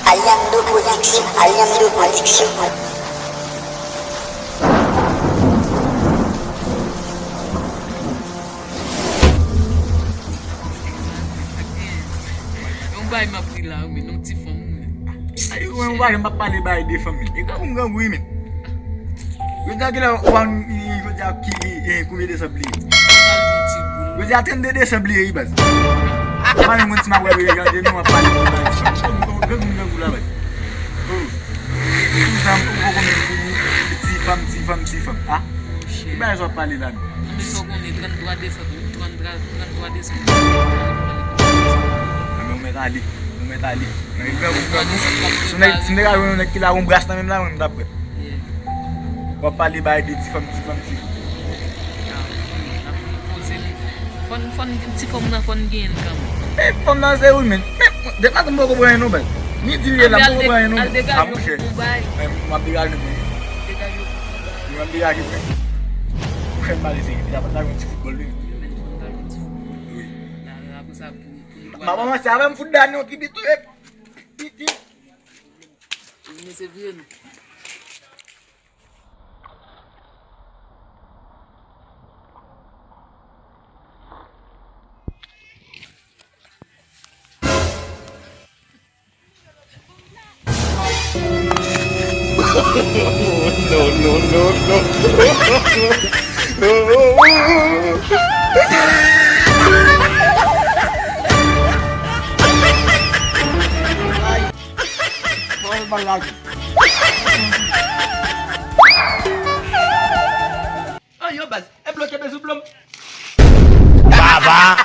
ALIANDO production, ALIANDO production. Vai ma pila mi non ti fa Ay wan wa ma pali bay de fami e ko nga wi min yo jagila wan yo jakki ko mi de sabli yo jatende de sabli yi bas man mun ma wa yo de no ma pali ko nga gula bas sam ko ko mi ti fam ah ba so pali lan mi so ko ni 33 décembre metali. Sune ka wono kila un brass na même là on d'après. On parler ba de ti fam. Fon ti fam na fon gain kam. Fam na se men. De pas mo ko boy no ba. Ni di la mo boy no. Amuche. Ma bigal ni. Ma bigal ni. Ko mali si ya pa ta ko football ni. Mama masih apa fudan no kibi tu Titi. Ini se Vinn. No. Lagi. Ayo bas, bloqué belum. Baba.